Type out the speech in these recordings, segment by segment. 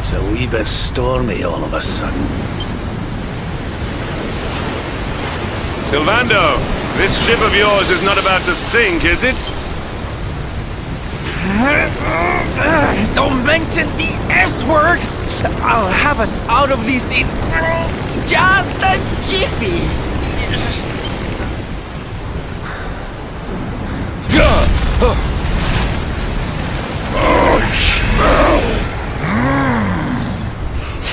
It's a wee bit stormy all of a sudden. Sylvando, this ship of yours is not about to sink, is it? Don't mention the S word! I'll have us out of this in just a jiffy! I smell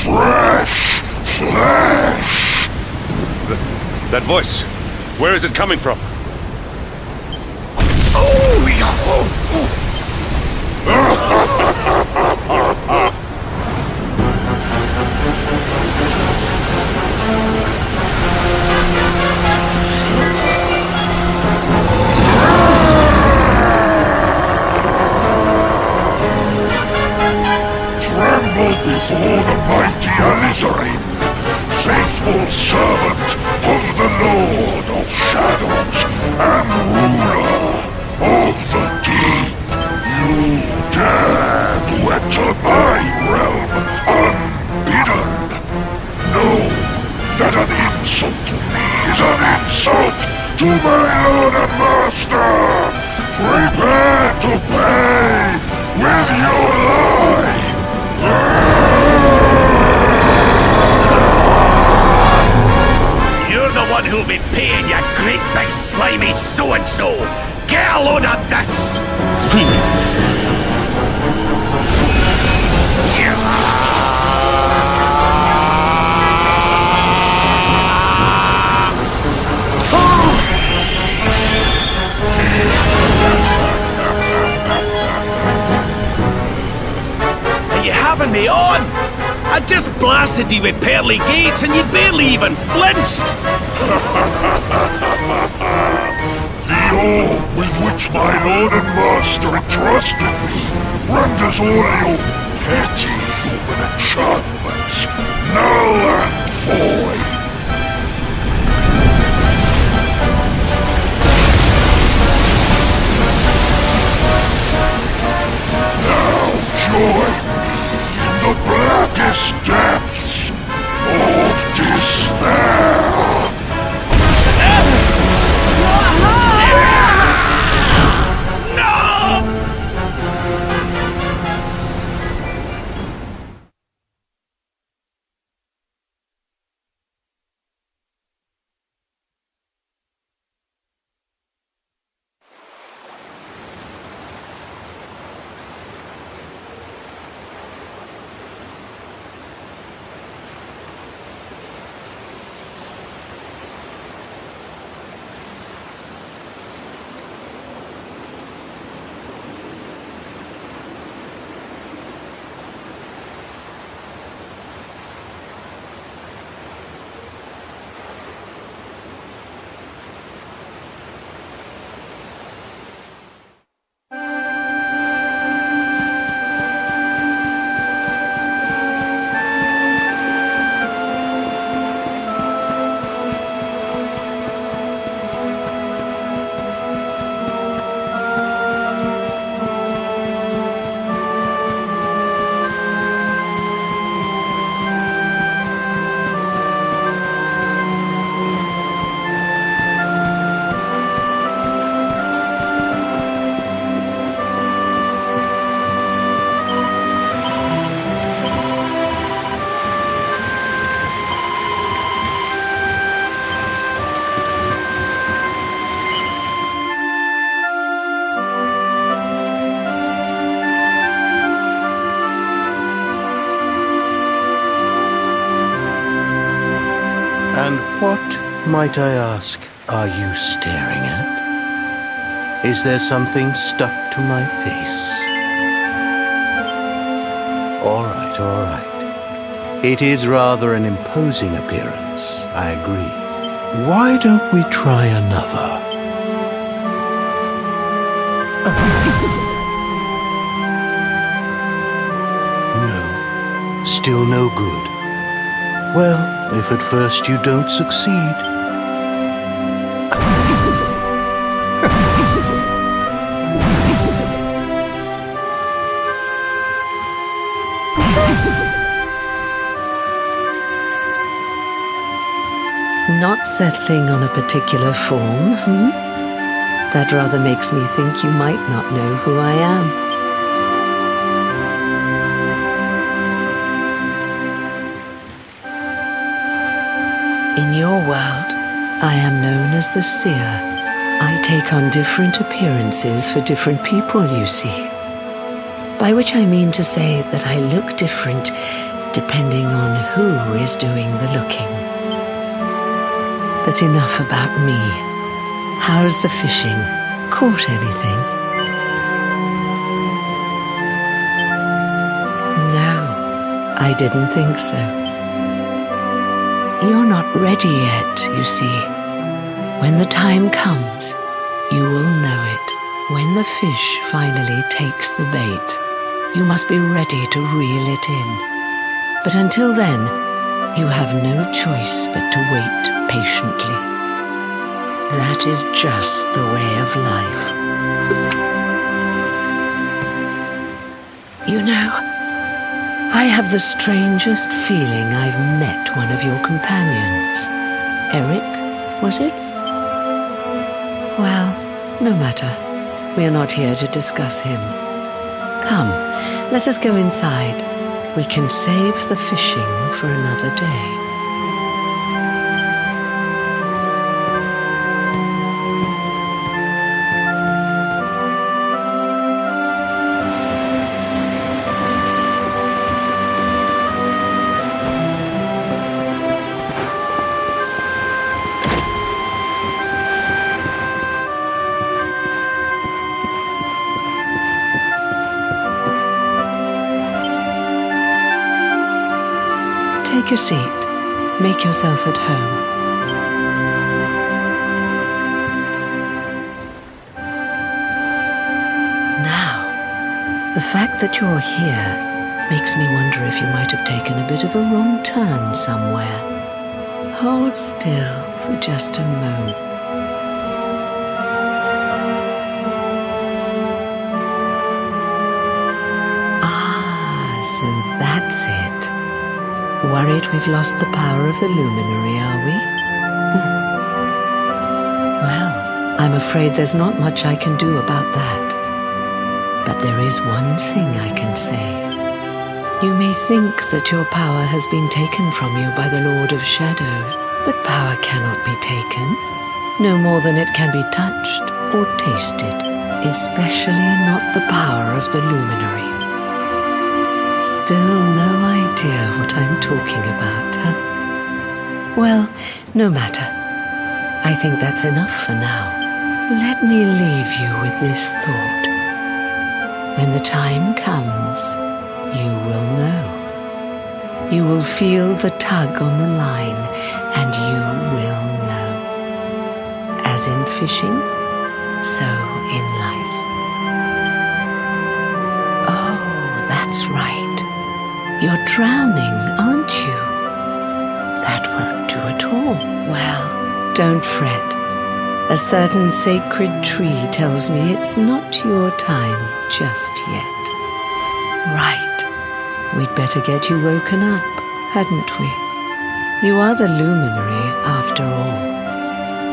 fresh flesh! That voice, where is it coming from? Oh, yeah! Tremble before the mighty Alizarin, faithful servant of the Lord of Shadows and ruler of the deep. You dare to enter my realm unbidden. Know that an insult to me is an insult to my lord and master. Prepare to pay with your life. You're the one who'll be paying, you great big slimy so-and-so! Get a load of this! Are you having me on? I just blasted you with pearly gates and you barely even flinched! The awe with which my lord and master entrusted me renders all your petty human enchantments null and void. Now join me in the blackest depths of despair. And what, might I ask, are you staring at? Is there something stuck to my face? All right, all right. It is rather an imposing appearance, I agree. Why don't we try another? No, still no good. Well, if at first you don't succeed. Not settling on a particular form, hmm? That rather makes me think you might not know who I am. In your world, I am known as the Seer. I take on different appearances for different people, you see. By which I mean to say that I look different depending on who is doing the looking. But enough about me. How's the fishing? Caught anything? No, I didn't think so. You're not ready yet, you see. When the time comes, you will know it. When the fish finally takes the bait, you must be ready to reel it in. But until then, you have no choice but to wait patiently. That is just the way of life. You know, I have the strangest feeling I've met one of your companions. Eric, was it? Well, no matter. We are not here to discuss him. Come, let us go inside. We can save the fishing for another day. Take your seat. Make yourself at home. Now, the fact that you're here makes me wonder if you might have taken a bit of a wrong turn somewhere. Hold still for just a moment. Ah, so that's it. Worried we've lost the power of the luminary, are we? Well, I'm afraid there's not much I can do about that. But there is one thing I can say. You may think that your power has been taken from you by the Lord of Shadows, but power cannot be taken, no more than it can be touched or tasted, especially not the power of the luminary. Still no idea what I'm talking about, huh? Well, no matter. I think that's enough for now. Let me leave you with this thought. When the time comes, you will know. You will feel the tug on the line, and you will know. As in fishing, so in life. Oh, that's right. You're drowning, aren't you? That won't do at all. Well, don't fret. A certain sacred tree tells me it's not your time just yet. Right. We'd better get you woken up, hadn't we? You are the luminary, after all.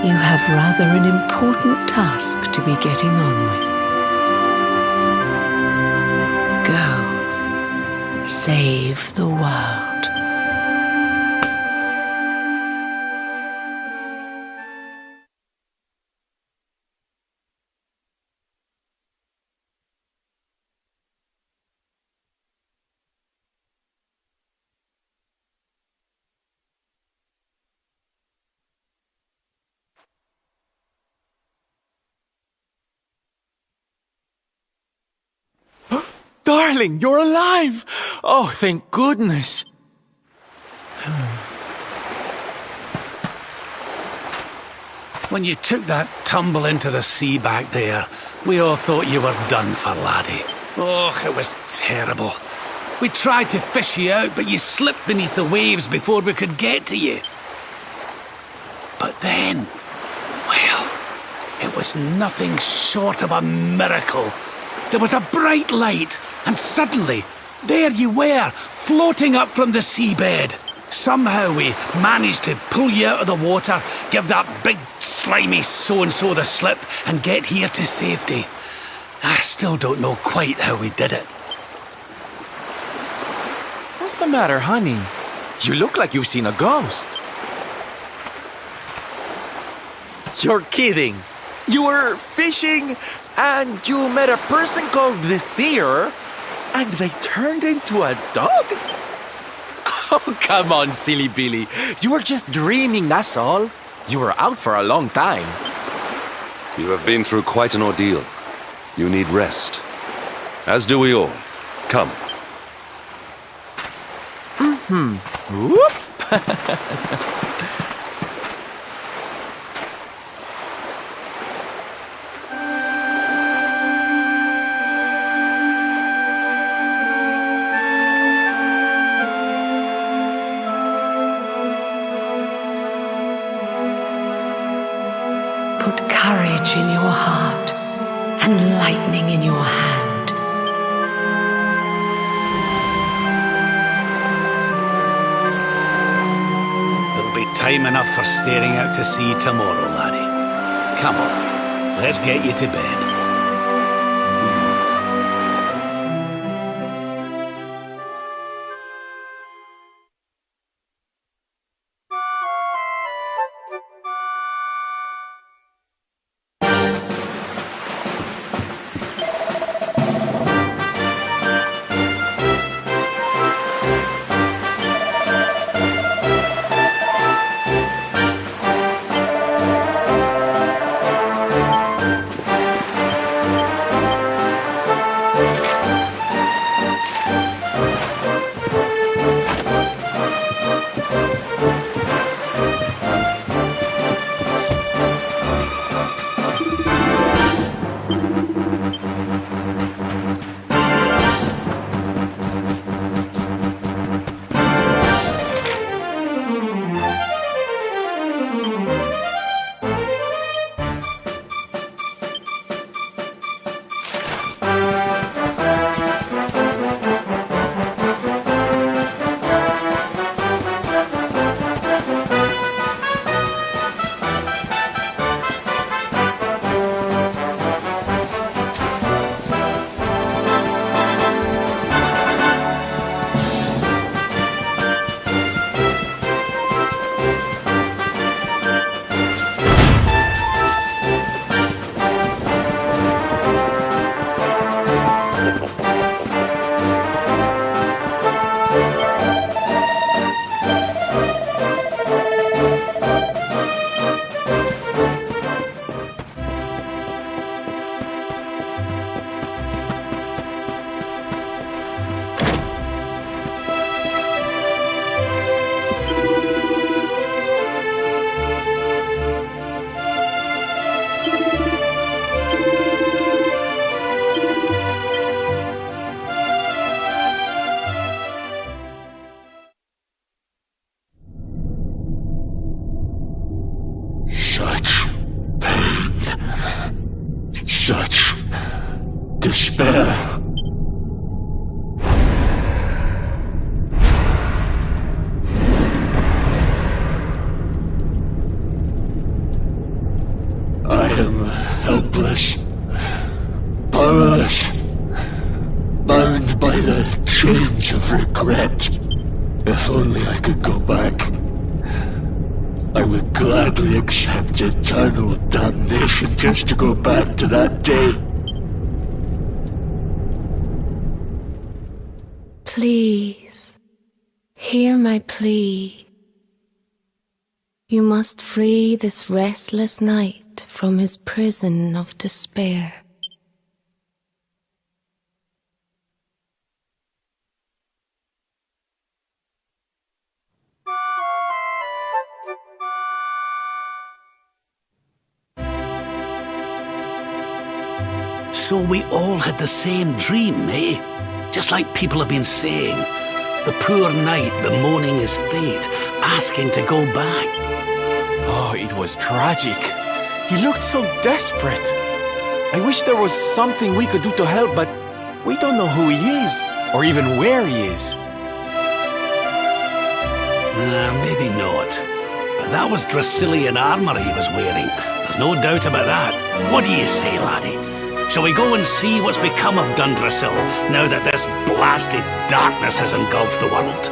You have rather an important task to be getting on with. Go. Save the world. Darling, you're alive! Oh, thank goodness. When you took that tumble into the sea back there, we all thought you were done for, laddie. Oh, it was terrible. We tried to fish you out, but you slipped beneath the waves before we could get to you. But then, well, it was nothing short of a miracle. There was a bright light, and suddenly, there you were, floating up from the seabed. Somehow we managed to pull you out of the water, give that big slimy so-and-so the slip, and get here to safety. I still don't know quite how we did it. What's the matter, honey? You look like you've seen a ghost. You're kidding. You were fishing and you met a person called the Seer and they turned into a dog? Oh, come on, silly Billy. You were just dreaming, that's all. You were out for a long time. You have been through quite an ordeal. You need rest. As do we all. Come. Whoop. Put courage in your heart and lightning in your hand. There'll be time enough for staring out to sea tomorrow, laddie. Come on, let's get you to bed. Such despair. I am helpless, powerless, bound by the chains of regret. If only I could go back, I would gladly accept eternal damnation just to go back to that day. Please, hear my plea. You must free this restless knight from his prison of despair. So we all had the same dream, eh? Just like people have been saying. The poor knight bemoaning his fate, asking to go back. Oh, it was tragic. He looked so desperate. I wish there was something we could do to help, but we don't know who he is, or even where he is. Maybe not. But that was Dracilian armor he was wearing. There's no doubt about that. What do you say, laddie? Shall we go and see what's become of Dundrasil now that this blasted darkness has engulfed the world?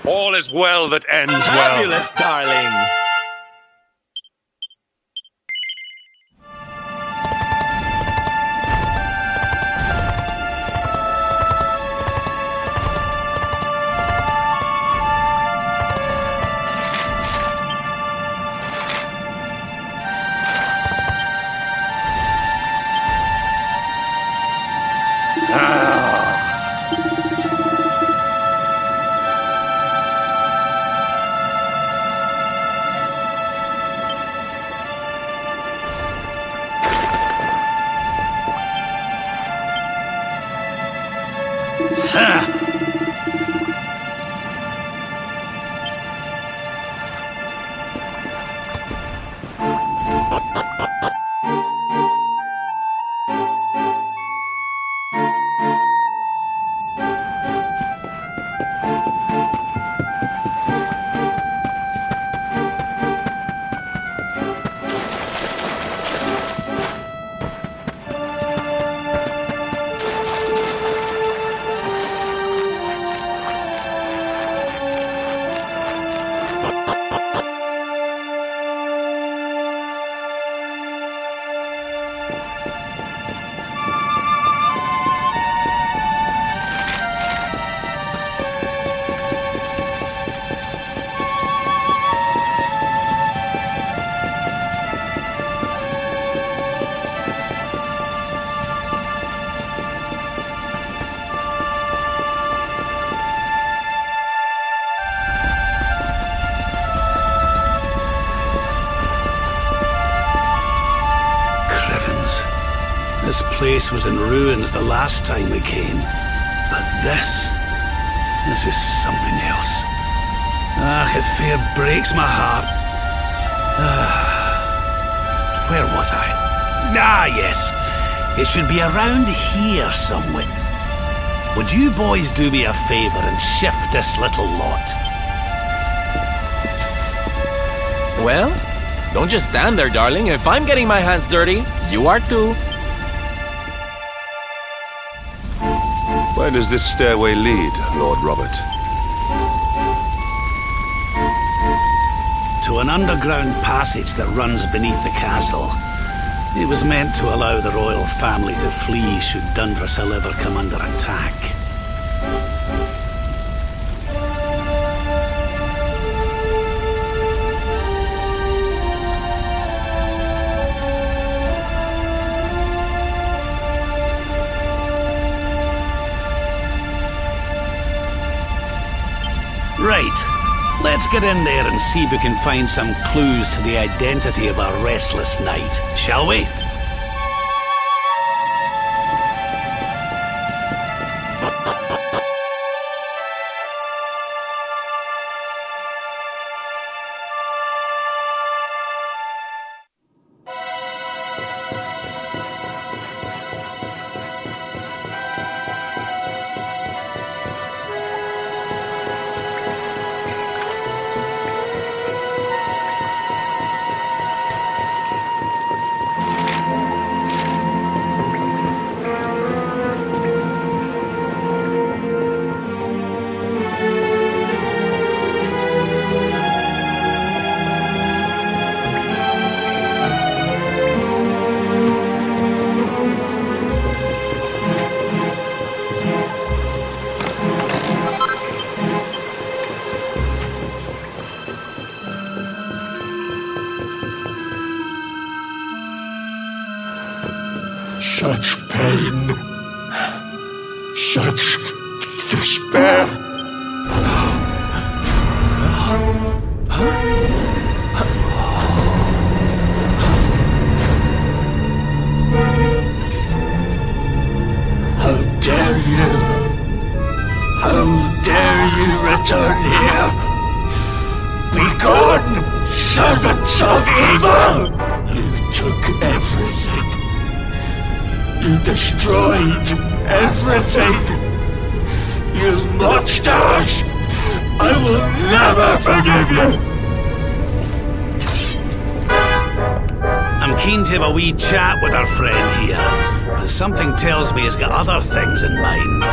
All is well that ends well. Fabulous, darling! Ha! This place was in ruins the last time we came. But this is something else. It fair breaks my heart. Where was I? Yes. It should be around here somewhere. Would you boys do me a favor and shift this little lot? Well, don't just stand there, darling. If I'm getting my hands dirty, you are too. Where does this stairway lead, Lord Robert? To an underground passage that runs beneath the castle. It was meant to allow the royal family to flee should Dundrasil ever come under attack. Right. Let's get in there and see if we can find some clues to the identity of our restless knight, shall we? Such pain, such despair. How dare you? How dare you return here? Be gone, servants of evil! You took everything. You destroyed everything! You monsters! I will never forgive you! I'm keen to have a wee chat with our friend here, but something tells me he's got other things in mind.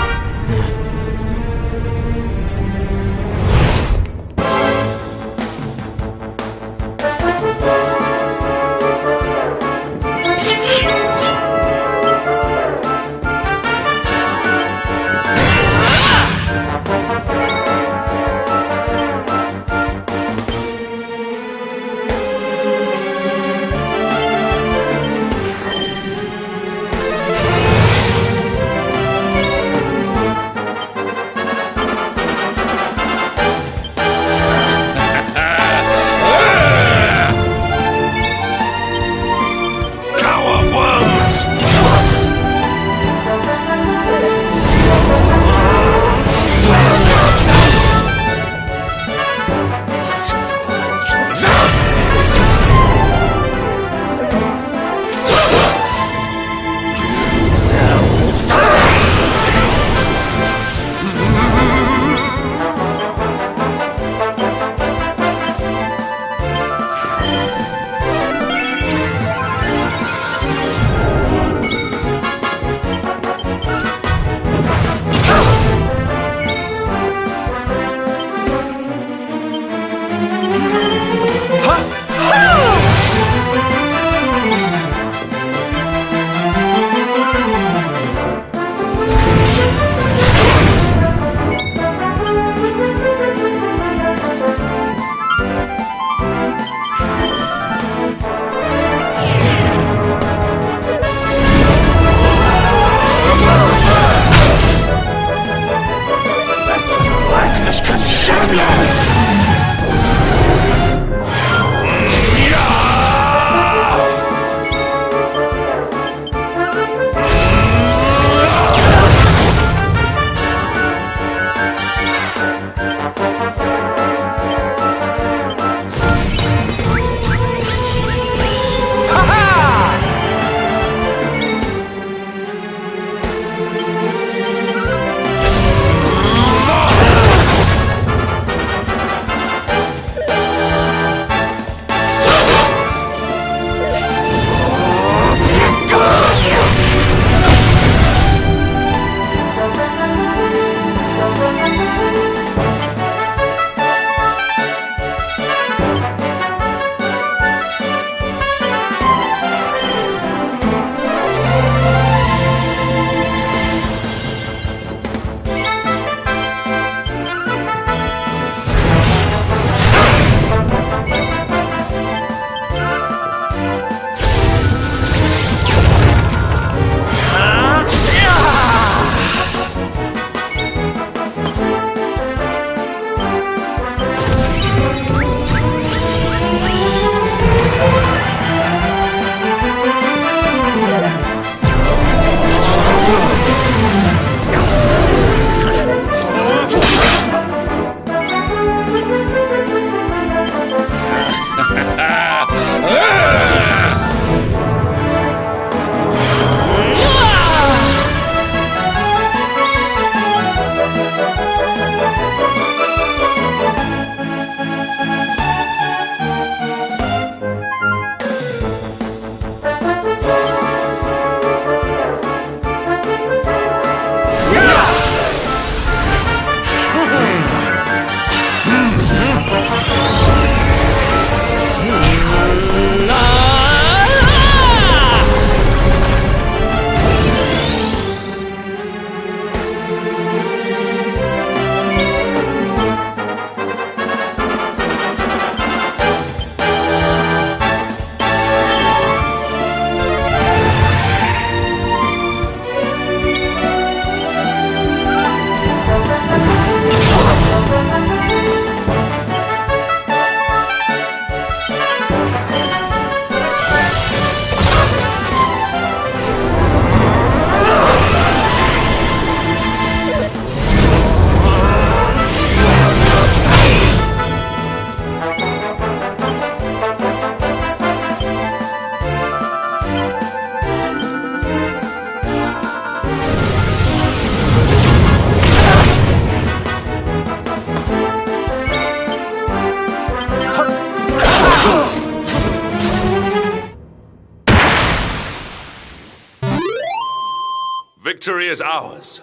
ours.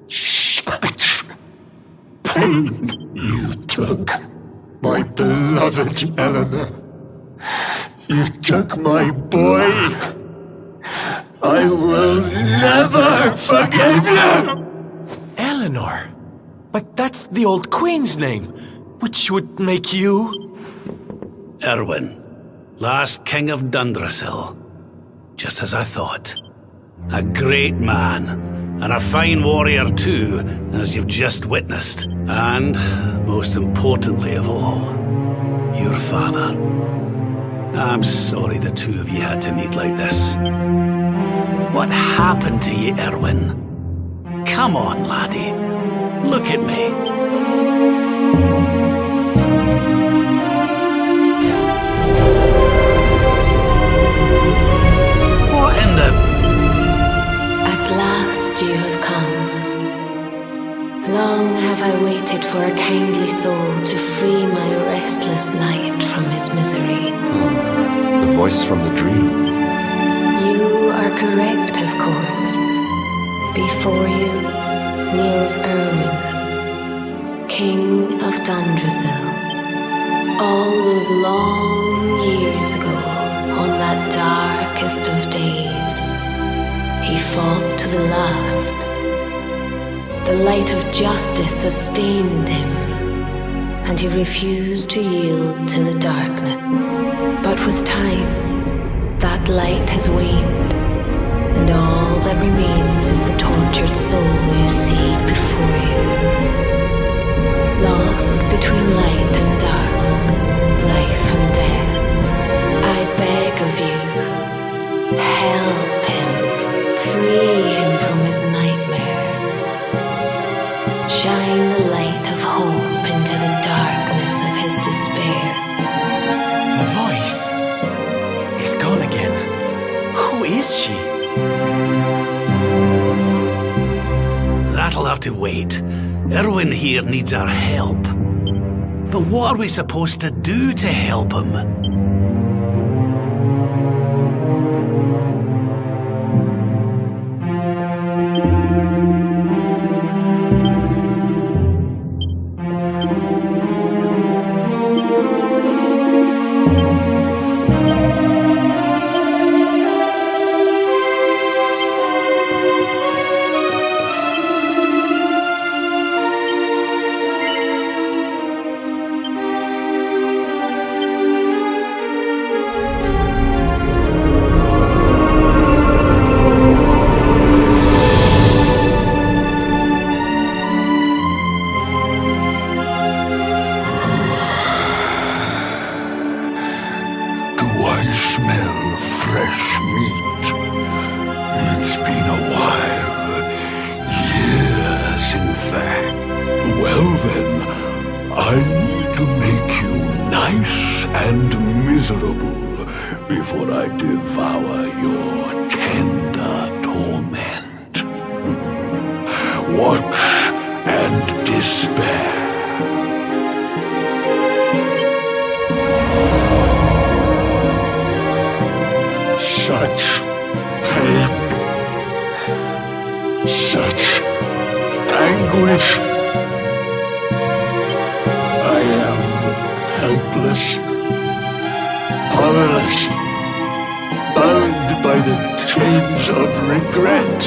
Such pain you took, my beloved Eleanor. You took my boy. I will never forgive you! Eleanor? But that's the old queen's name, which would make you... Erwin, last king of Dundrasil. Just as I thought. A great man, and a fine warrior too, as you've just witnessed. And, most importantly of all, your father. I'm sorry the two of you had to meet like this. What happened to you, Erwin? Come on, laddie. Look at me. What in the... At last you have come. Long have I waited for a kindly soul to free my restless knight from his misery. The voice from the dream. You are correct, of course. Before you kneels Erwin, King of Dundrasil. All those long years ago, on that darkest of days, he fought to the last. The light of justice sustained him, and he refused to yield to the darkness. But with time, that light has waned, and all that remains is the tortured soul you see before you. Lost between light and dark, life and death, I beg of you, help him, free him from his nightmare. Shine the light of hope into the darkness of his despair. The voice. It's gone again. Who is she? That'll have to wait. Erwin here needs our help. But what are we supposed to do to help him? Before I devour your tender torment. Watch and despair. Such pain, such anguish. I am helpless, powerless, bound by the chains of regret.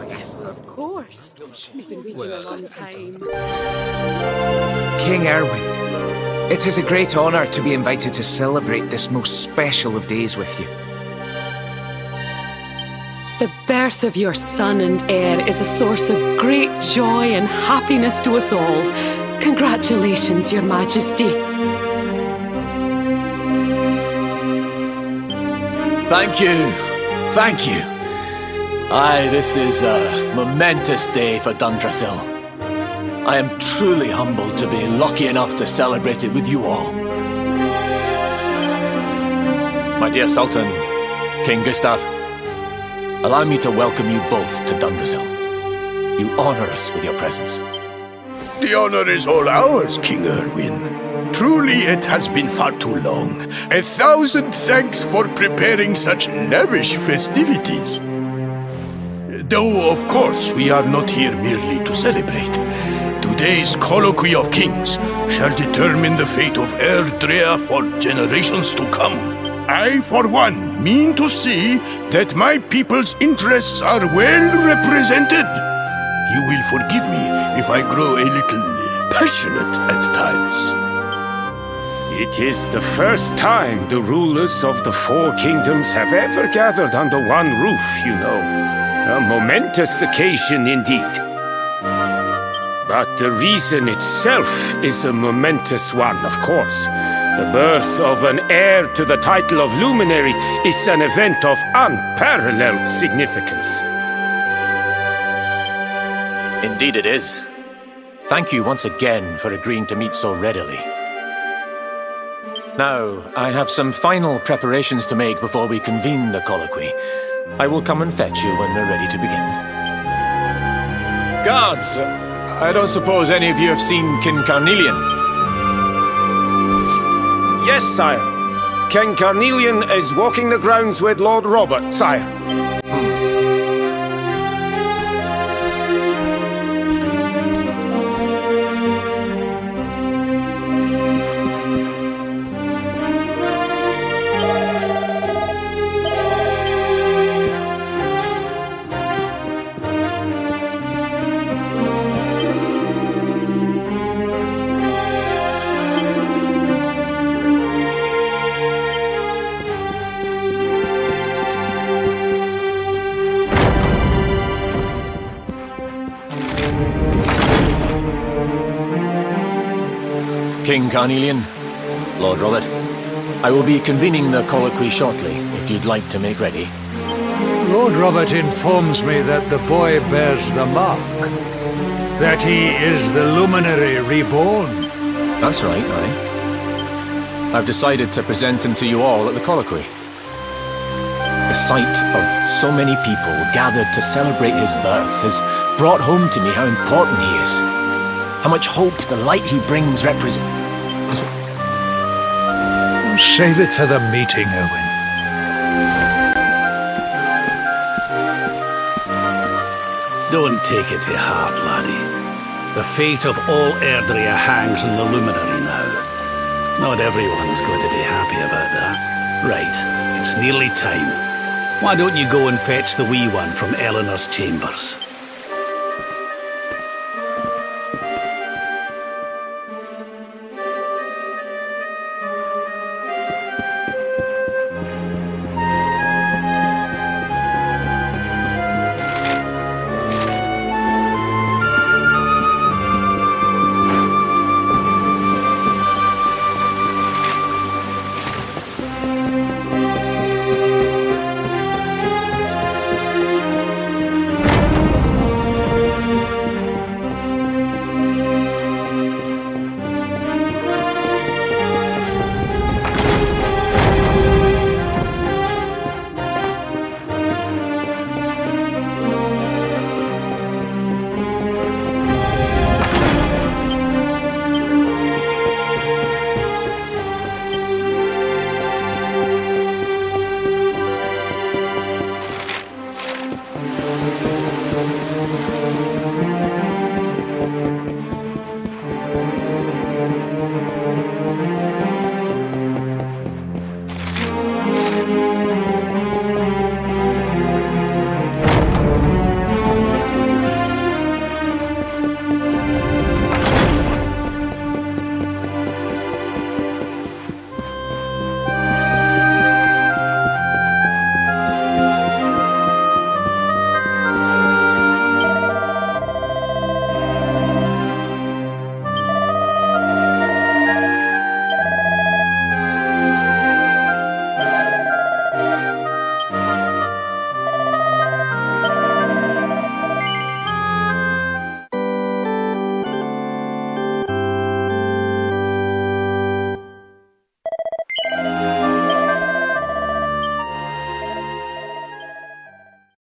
Yes, well, of course. We've been waiting a long time. King Erwin, it is a great honour to be invited to celebrate this most special of days with you. The birth of your son and heir is a source of great joy and happiness to us all. Congratulations, Your Majesty. Thank you. Thank you. Aye, this is a momentous day for Dundrasil. I am truly humbled to be lucky enough to celebrate it with you all. My dear Sultan, King Gustav, allow me to welcome you both to Dundrasil. You honor us with your presence. The honor is all ours, King Erwin. Truly, it has been far too long. 1,000 thanks for preparing such lavish festivities. Though, of course, we are not here merely to celebrate. Today's colloquy of kings shall determine the fate of Erdrea for generations to come. I, for one, mean to see that my people's interests are well represented. You will forgive me if I grow a little passionate at times. It is the first time the rulers of the four kingdoms have ever gathered under one roof, you know. A momentous occasion indeed. But the reason itself is a momentous one, of course. The birth of an heir to the title of luminary is an event of unparalleled significance. Indeed it is. Thank you once again for agreeing to meet so readily. Now, I have some final preparations to make before we convene the colloquy. I will come and fetch you when we're ready to begin. Guards! I don't suppose any of you have seen King Carnelian? Yes, sire. King Carnelian is walking the grounds with Lord Robert, sire. King Carnelian, Lord Robert, I will be convening the colloquy shortly, if you'd like to make ready. Lord Robert informs me that the boy bears the mark. That he is the luminary reborn. That's right, aye. I've decided to present him to you all at the colloquy. The sight of so many people gathered to celebrate his birth has brought home to me how important he is. How much hope the light he brings represents. Save it for the meeting, Owen. Don't take it to heart, laddie. The fate of all Erdrea hangs on the luminary now. Not everyone's going to be happy about that. Right, it's nearly time. Why don't you go and fetch the wee one from Eleanor's chambers?